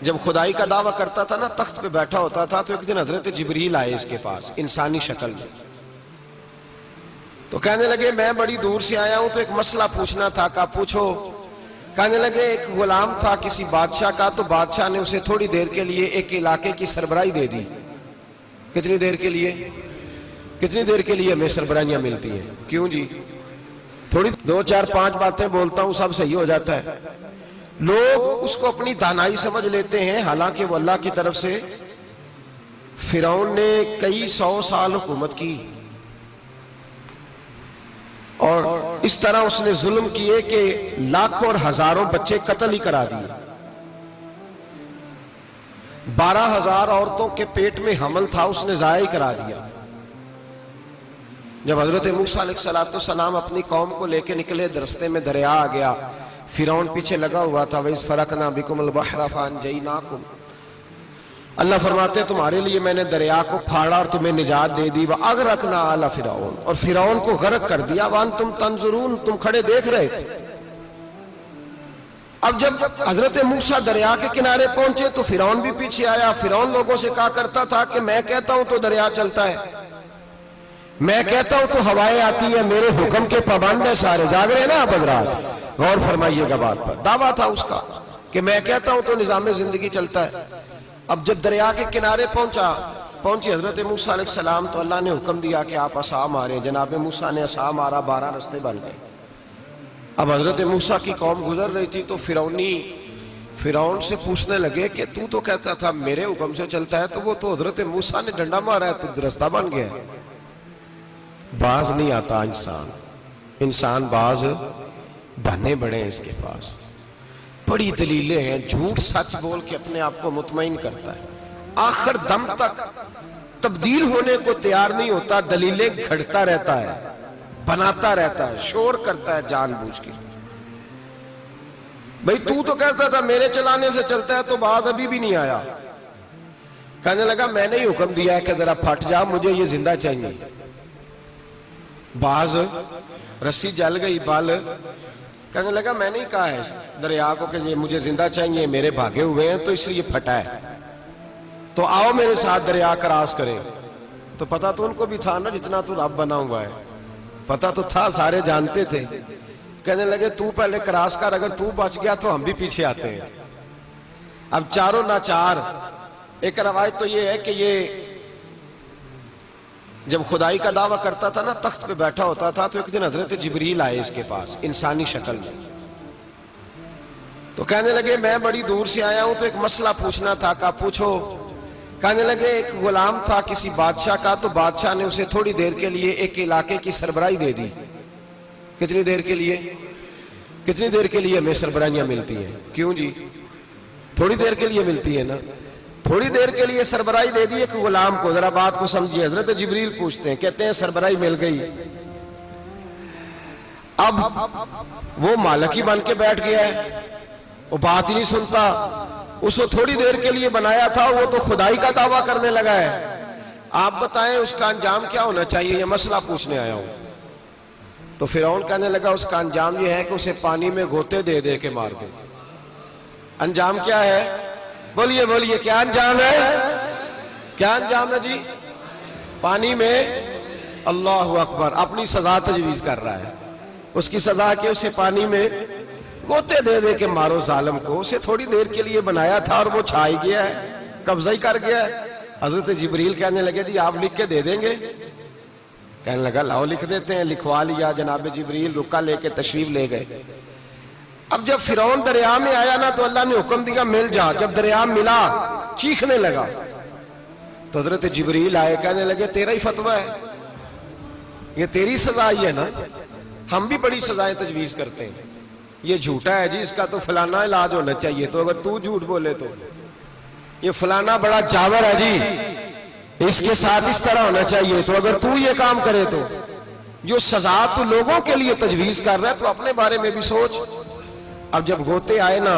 جب خدائی کا دعویٰ کرتا تھا نا تخت پہ بیٹھا ہوتا تھا تو ایک دن حضرت جبریل آئے اس کے پاس انسانی شکل میں. تو کہنے لگے میں بڑی دور سے آیا ہوں تو ایک مسئلہ پوچھنا تھا. کہا پوچھو. کہنے لگے ایک غلام تھا کسی بادشاہ کا, تو بادشاہ نے اسے تھوڑی دیر کے لیے ایک علاقے کی سربراہی دے دی. کتنی دیر کے لیے؟ کتنی دیر کے لیے ہمیں سربراہیاں ملتی ہیں؟ کیوں جی؟ تھوڑی 2 4 5 باتیں بولتا ہوں سب صحیح ہو جاتا ہے. لوگ اس کو اپنی دانائی سمجھ لیتے ہیں, حالانکہ وہ اللہ کی طرف سے. فرعون نے کئی 100 سال حکومت کی اور اس طرح اس نے ظلم کیے کہ لاکھوں اور ہزاروں بچے قتل ہی کرا دیے. 12,000 عورتوں کے پیٹ میں حمل تھا اس نے ضائع کرا دیا. جب حضرت موسیٰ علیہ السلام اپنی قوم کو لے کے نکلے, رستے میں دریا آ گیا, فرعون پیچھے لگا ہوا تھا. وَإِذْ فَرَقْنَا بِكُمُ الْبَحْرَ فَأَنْجَيْنَاكُمْ, اللہ فرماتے تمہارے لیے میں نے دریا کو پھاڑا اور تمہیں نجات دے دی. وَأَغْرَقْنَا آلَ فِرْعَوْنَ, اور فرعون کو غرق کر دیا. وَأَنْتُمْ تَنْظُرُونَ, تم کھڑے دیکھ رہے تھے. اب جب حضرت موسیٰ دریا کے کنارے پہنچے تو فرعون بھی پیچھے آیا. فرعون لوگوں سے کہا کرتا تھا کہ میں کہتا ہوں تو دریا چلتا ہے, میں کہتا ہوں تو ہوائیں آتی ہے, میرے حکم کے پابند ہے سارے. جاگ رہے ہیں نا آپ حضرات, غور فرمائیے گا بات پر. دعویٰ تھا اس کا کہ میں کہتا ہوں تو نظام زندگی چلتا ہے. اب جب دریا کے کنارے پہنچی حضرت موسیٰ علیہ السلام تو اللہ نے حکم دیا کہ آپ عصا ماریں. جناب موسیٰ نے عصا مارا, 12 رستے بن گئے. اب حضرت موسیٰ کی قوم گزر رہی تھی تو فرعون سے پوچھنے لگے کہ تو کہتا تھا میرے حکم سے چلتا ہے, تو وہ تو حضرت موسیٰ نے ڈنڈا مارا ہے تو رستہ بن گیا ہے. باز نہیں آتا انسان باز بہانے بڑے ہیں اس کے پاس, بڑی دلیلیں ہیں. جھوٹ سچ بول کے اپنے آپ کو مطمئن کرتا ہے, آخر دم تک تبدیل ہونے کو تیار نہیں ہوتا. دلیلیں گھڑتا رہتا ہے, بناتا رہتا ہے, شور کرتا ہے جان بوجھ کے. بھئی تو کہتا تھا میرے چلانے سے چلتا ہے, تو باز ابھی بھی نہیں آیا. کہنے لگا میں نے ہی حکم دیا ہے کہ ذرا پھٹ جا, مجھے یہ زندہ چاہیے. باز رسی جل گئی بال. کہنے لگا میں نے ہی کہا ہے دریا کو کہ یہ مجھے زندہ چاہیے, میرے بھاگے ہوئے ہیں تو اس لیے پھٹا ہے, تو آؤ میرے ساتھ دریا کراس کریں. تو پتا تو ان کو بھی تھا نا جتنا تو رب بنا ہوا ہے, پتا تو تھا, سارے جانتے تھے. کہنے لگے تو پہلے کراس کر, اگر تو بچ گیا تو ہم بھی پیچھے آتے ہیں. اب چاروں ناچار. ایک روایت تو یہ ہے کہ یہ جب خدائی کا دعویٰ کرتا تھا نا تخت پہ بیٹھا ہوتا تھا تو ایک دن حضرت جبریل آئے اس کے پاس انسانی شکل میں. تو کہنے لگے میں بڑی دور سے آیا ہوں تو ایک مسئلہ پوچھنا تھا. کہا پوچھو. کہنے لگے ایک غلام تھا کسی بادشاہ کا, تو بادشاہ نے اسے تھوڑی دیر کے لیے ایک علاقے کی سربراہی دے دی. کتنی دیر کے لیے؟ کتنی دیر کے لیے ہمیں سربراہیاں ملتی ہیں؟ کیوں جی؟ تھوڑی دیر کے لیے ملتی ہے نا. تھوڑی دیر کے لیے سربراہی دے دی ایک غلام کو. ذرا بات کو سمجھیے. حضرت جبریل پوچھتے ہیں, کہتے ہیں سربراہی مل گئی. اب وہ مالک ہی بن کے بیٹھ گیا ہے, وہ بات ہی نہیں سنتا. اس کو تھوڑی دیر کے لیے بنایا تھا, وہ تو خدائی کا دعویٰ کرنے لگا ہے. آپ بتائیں اس کا انجام کیا ہونا چاہیے, یہ مسئلہ پوچھنے آیا ہوں. تو فرعون کہنے لگا اس کا انجام یہ ہے کہ اسے پانی میں غوطے دے دے کے مار دے. انجام کیا ہے؟ بولیے بولیے, کیا انجام ہے؟ کیا انجام ہے جی؟ پانی میں. اللہ اکبر, اپنی سزا تجویز کر رہا ہے. اس کی سزا کہ اسے پانی میں غوطے دے دے کے مارو ظالم کو. اسے تھوڑی دیر کے لیے بنایا تھا اور وہ چھائی گیا ہے, قبضہ ہی کر گیا ہے. حضرت جبریل کہنے لگے جی آپ لکھ کے دے دیں گے؟ کہنے لگا لاؤ لکھ دیتے ہیں. لکھوا لیا. جناب جبریل رکا لے کے تشریف لے گئے. اب جب فرعون دریا میں آیا نا تو اللہ نے حکم دیا مل جا. جب دریا ملا چیخنے لگا تو حضرت جبریل آئے, کہنے لگے تیرا ہی فتویٰ ہے, یہ تیری سزا ہی ہے نا. ہم بھی بڑی سزائیں تجویز کرتے ہیں. یہ جھوٹا ہے جی, اس کا تو فلانا علاج ہونا چاہیے, تو اگر تو جھوٹ بولے تو یہ فلانا بڑا جاور ہے جی, اس کے ساتھ اس طرح ہونا چاہیے, تو اگر تو یہ کام کرے تو جو سزا تو لوگوں کے لیے تجویز کر رہا ہے تو اپنے بارے میں بھی سوچ. اب جب غوطے آئے نا,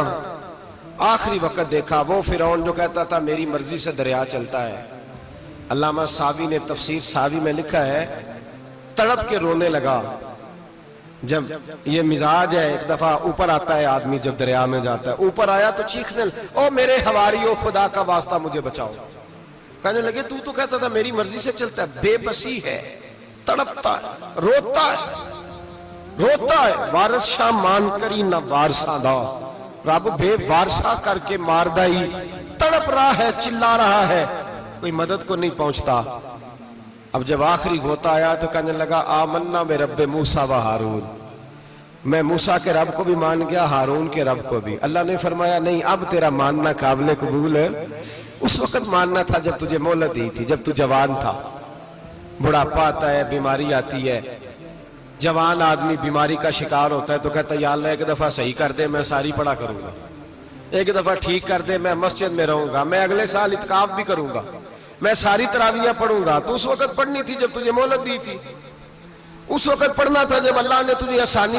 آخری وقت دیکھا وہ فرعون جو کہتا تھا میری مرضی سے دریا چلتا ہے. علامہ ساوی نے تفسیر ساوی میں لکھا ہے تڑپ کے رونے لگا. جب یہ مزاج ہے، ایک دفعہ اوپر آتا ہے آدمی جب دریا میں جاتا ہے، اوپر آیا تو چیخنے او میرے حواریو خدا کا واسطہ مجھے بچاؤ. کہنے لگے تو کہتا تھا میری مرضی سے چلتا ہے. بے بسی ہے، تڑپتا ہے، روتا ہے. وارث شاہ مان کری نہ وارثہ دا، رب بے وارثہ کر کے مار دائی. تڑپ رہا ہے، چلا رہا ہے، کوئی مدد کو نہیں پہنچتا. اب جب آخری غوطہ آیا تو کہنے لگا آمنا بے رب موسیٰ و ہارون، میں موسیٰ کے رب کو بھی مان گیا، ہارون کے رب کو بھی. اللہ نے فرمایا نہیں، اب تیرا ماننا قابل قبول ہے. اس وقت ماننا تھا جب تجھے مہلت دی تھی، جب تو جوان تھا. بڑھاپا آتا ہے، بیماری آتی ہے، جوان آدمی بیماری کا شکار ہوتا ہے تو کہتا ہے یا اللہ ایک دفعہ صحیح کر دے، میں ساری پڑھا کروں گا. ایک دفعہ ٹھیک کر دے، میں مسجد میں رہوں گا، میں اگلے سال اعتکاف بھی کروں گا، میں ساری تراویحیں پڑھوں گا. تو اس وقت پڑھنی تھی جب تجھے مہلت دی تھی. اس وقت پڑھنا تھا جب اللہ نے تجھے آسانی